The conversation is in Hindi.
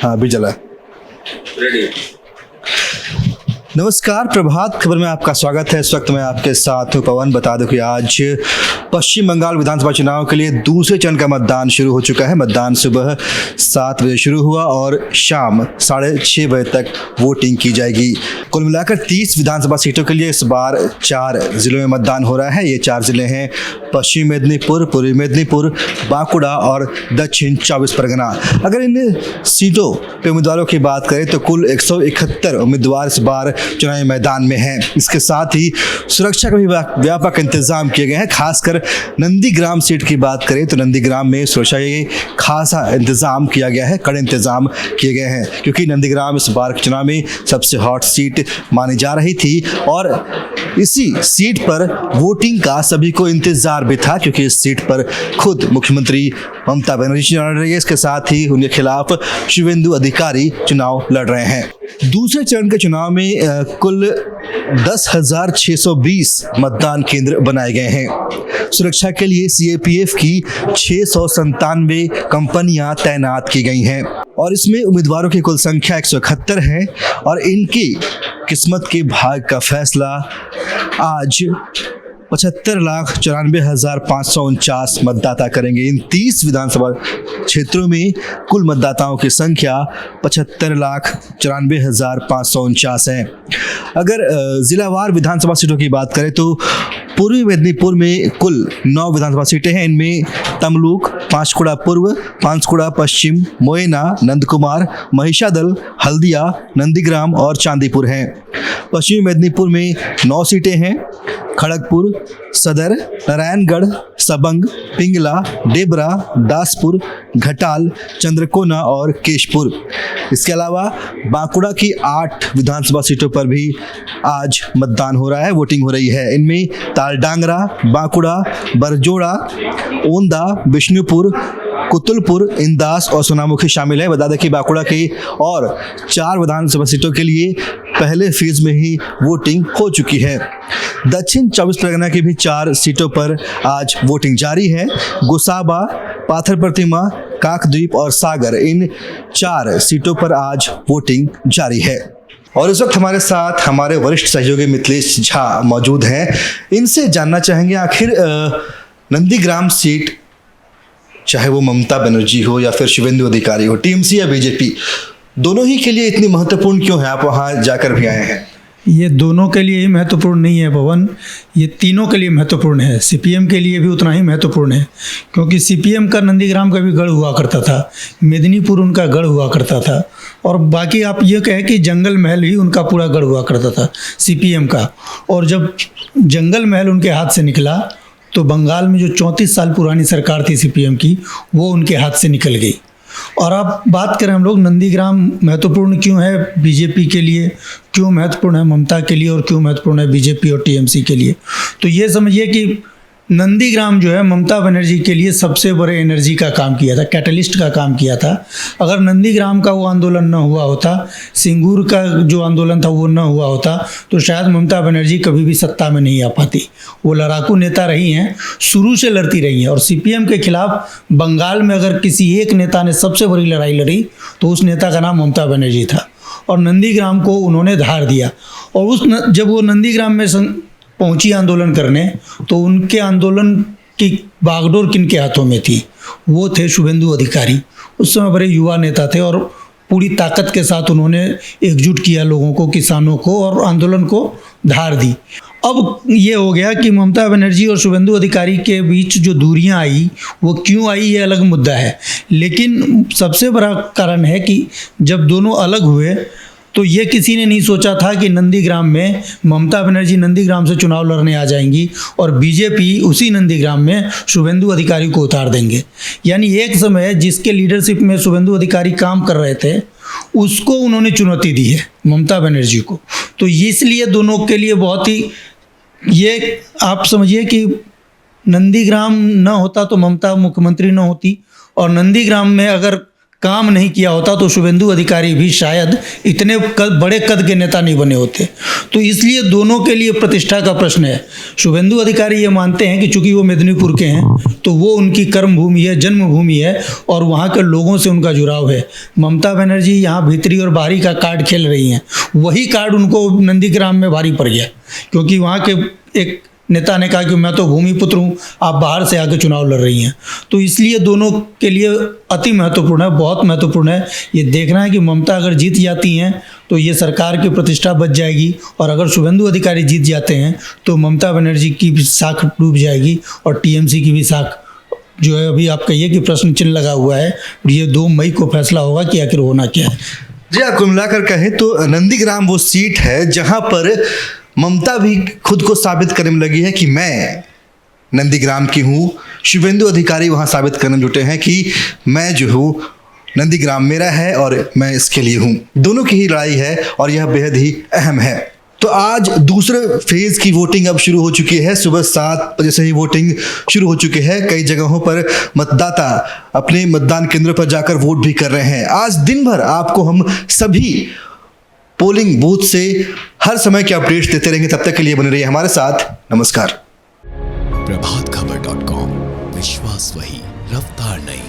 हाँ अभी चला। रेडी। नमस्कार, प्रभात खबर में आपका स्वागत है। इस वक्त मैं आपके साथ हूँ पवन। बता दूं कि आज पश्चिम बंगाल विधानसभा चुनाव के लिए दूसरे चरण का मतदान शुरू हो चुका है। मतदान सुबह 7 बजे शुरू हुआ और शाम 6:30 बजे तक वोटिंग की जाएगी। कुल मिलाकर 30 विधानसभा सीटों के लिए इस बार 4 जिलों में मतदान हो रहा है। ये 4 जिले हैं पश्चिमी मेदिनीपुर, पूर्वी मेदिनीपुर, बांकुड़ा और दक्षिण 24 परगना। अगर इन सीटों पे उम्मीदवारों की बात करें तो कुल 171 उम्मीदवार इस बार चुनावी मैदान में हैं। इसके साथ ही सुरक्षा का भी व्यापक इंतजाम किए गए हैं। खासकर नंदीग्राम सीट की बात करें तो नंदीग्राम में सुरक्षा के खासा इंतजाम किया गया है, कड़े इंतजाम किए गए हैं, क्योंकि नंदीग्राम इस बार के चुनाव में सबसे हॉट सीट मानी जा रही थी और इसी सीट पर वोटिंग का सभी को इंतजार भी था, क्योंकि इस सीट पर खुद मुख्यमंत्री ममता बनर्जी लड़ रही है। इसके साथ ही उनके खिलाफ शुवेंदु अधिकारी चुनाव लड़ रहे हैं। दूसरे चरण के चुनाव में कुल 10,620 मतदान केंद्र बनाए गए हैं। सुरक्षा के लिए सीएपीएफ की 697 कंपनियां तैनात की गई हैं और इसमें उम्मीदवारों की कुल संख्या 171 है और इनकी किस्मत के भाग का फैसला आज 75,94,549 मतदाता करेंगे। इन 30 विधानसभा क्षेत्रों में कुल मतदाताओं की संख्या 75,94,549 है। अगर जिलावार विधानसभा सीटों की बात करें तो पूर्वी मेदिनीपुर में कुल 9 विधानसभा सीटें हैं। इनमें तमलुक, पांशकुड़ा पूर्व, पांशकुड़ा पश्चिम, मोयना, नंदकुमार, महिषादल, हल्दिया, नंदीग्राम और चांदीपुर हैं। पश्चिमी मेदिनीपुर में 9 सीटें हैं। खड़गपुर, सदर, नारायणगढ़, सबंग, पिंगला, डेबरा, दासपुर, घटाल, चंद्रकोना और केशपुर। इसके अलावा बांकुड़ा की 8 विधानसभा सीटों पर भी आज मतदान हो रहा है, वोटिंग हो रही है। इनमें तालडांगरा, बांकुड़ा, बरजोड़ा, ओंदा, बिष्णुपुर, कुतुलपुर, इंदास और सोनामुखी शामिल है। बता दें कि बांकुड़ा के और 4 विधानसभा सीटों के लिए पहले फेज में ही वोटिंग हो चुकी है। दक्षिण 24 परगना की भी 4 सीटों पर आज वोटिंग जारी है। गोसाबा, पाथर प्रतिमा, काकद्वीप और सागर, इन 4 सीटों पर आज वोटिंग जारी है। और इस वक्त हमारे साथ हमारे वरिष्ठ सहयोगी मिथिलेश झा मौजूद हैं। इनसे जानना चाहेंगे आखिर नंदीग्राम सीट, चाहे वो ममता बनर्जी हो या फिर शुवेंदु अधिकारी हो, टीएमसी या बीजेपी, दोनों ही के लिए इतनी महत्वपूर्ण क्यों है? आप वहाँ जाकर भी आए हैं। ये दोनों के लिए ही महत्वपूर्ण नहीं है पवन, ये तीनों के लिए महत्वपूर्ण है। सीपीएम के लिए भी उतना ही महत्वपूर्ण है, क्योंकि सीपीएम का नंदीग्राम का भी गढ़ हुआ करता था, मेदिनीपुर उनका गढ़ हुआ करता था और बाकी आप ये कहें कि जंगल महल ही उनका पूरा गढ़ हुआ करता था सीपीएम का। और जब जंगल महल उनके हाथ से निकला तो बंगाल में जो 34 साल पुरानी सरकार थी सीपीएम की, वो उनके हाथ से निकल गई। और आप बात करें हम लोग नंदीग्राम महत्वपूर्ण क्यों है बीजेपी के लिए, क्यों महत्वपूर्ण है ममता के लिए और क्यों महत्वपूर्ण है बीजेपी और टीएमसी के लिए, तो ये समझिए कि नंदीग्राम जो है ममता बनर्जी के लिए सबसे बड़े एनर्जी का काम किया था, कैटलिस्ट का काम किया था। अगर नंदीग्राम का वो आंदोलन न हुआ होता, सिंगूर का जो आंदोलन था वो न हुआ होता, तो शायद ममता बनर्जी कभी भी सत्ता में नहीं आ पाती। वो लड़ाकू नेता रही हैं, शुरू से लड़ती रही हैं और सीपीएम के खिलाफ बंगाल में अगर किसी एक नेता ने सबसे बड़ी लड़ाई लड़ी तो उस नेता का नाम ममता बनर्जी था और नंदीग्राम को उन्होंने धार दिया। और जब वो नंदीग्राम में पहुंची आंदोलन करने तो उनके आंदोलन की बागडोर किन के हाथों में थी? वो थे शुवेंदु अधिकारी। उस समय बड़े युवा नेता थे और पूरी ताकत के साथ उन्होंने एकजुट किया लोगों को, किसानों को, और आंदोलन को धार दी। अब ये हो गया कि ममता बनर्जी और शुवेंदु अधिकारी के बीच जो दूरियां आई वो क्यों आई, ये अलग मुद्दा है। लेकिन सबसे बड़ा कारण है कि जब दोनों अलग हुए तो ये किसी ने नहीं सोचा था कि नंदीग्राम में ममता बनर्जी नंदीग्राम से चुनाव लड़ने आ जाएंगी और बीजेपी उसी नंदीग्राम में शुवेंदु अधिकारी को उतार देंगे। यानी एक समय जिसके लीडरशिप में शुवेंदु अधिकारी काम कर रहे थे उसको उन्होंने चुनौती दी है ममता बनर्जी को। तो इसलिए दोनों के लिए बहुत ही, ये आप समझिए कि नंदीग्राम न होता तो ममता मुख्यमंत्री न होती और नंदीग्राम में अगर काम नहीं किया होता तो शुभेंदु अधिकारी भी शायद इतने बड़े कद के नेता नहीं बने होते। तो इसलिए दोनों के लिए प्रतिष्ठा का प्रश्न है। शुभेंदु अधिकारी ये मानते हैं कि चूंकि वो मेदिनीपुर के हैं तो वो उनकी कर्म भूमि है, जन्मभूमि है और वहाँ के लोगों से उनका जुड़ाव है। ममता बनर्जी यहाँ भीतरी और बाहरी का कार्ड खेल रही हैं, वही कार्ड उनको नंदीग्राम में भारी पड़ गया, क्योंकि वहाँ के एक नेता ने कहा कि मैं तो भूमिपुत्र हूँ, आप बाहर से आके चुनाव लड़ रही हैं। तो इसलिए दोनों के लिए अति महत्वपूर्ण है, बहुत महत्वपूर्ण है ये देखना है कि ममता अगर जीत जाती हैं तो ये सरकार की प्रतिष्ठा बच जाएगी, और अगर शुभेंदु अधिकारी जीत जाते हैं तो ममता बनर्जी की भी साख डूब जाएगी और टीएमसी की भी साख जो है अभी आप कहिए कि प्रश्न चिन्ह लगा हुआ है। ये 2 मई को फैसला होगा कि आखिर होना क्या है। जी हाँ, कुल मिलाकर कहें तो नंदीग्राम वो सीट है जहां पर ममता भी खुद को साबित करने में लगी है कि मैं नंदीग्राम की हूँ। शुभेंदु अधिकारी वहाँ साबित करने जुटे हैं कि मैं जो हूँ नंदीग्राम मेरा है और मैं इसके लिए हूँ। दोनों की ही लड़ाई है और यह बेहद ही अहम है। तो आज दूसरे फेज की वोटिंग अब शुरू हो चुकी है। सुबह 7 बजे से ही वोटिंग शुरू हो चुकी है। कई जगहों पर मतदाता अपने मतदान केंद्र पर जाकर वोट भी कर रहे हैं। आज दिन भर आपको हम सभी पोलिंग बूथ से हर समय के अपडेट्स देते रहेंगे। तब तक के लिए बने रहिए हमारे साथ। नमस्कार। प्रभातखबर.com, विश्वास वही, रफ्तार नहीं।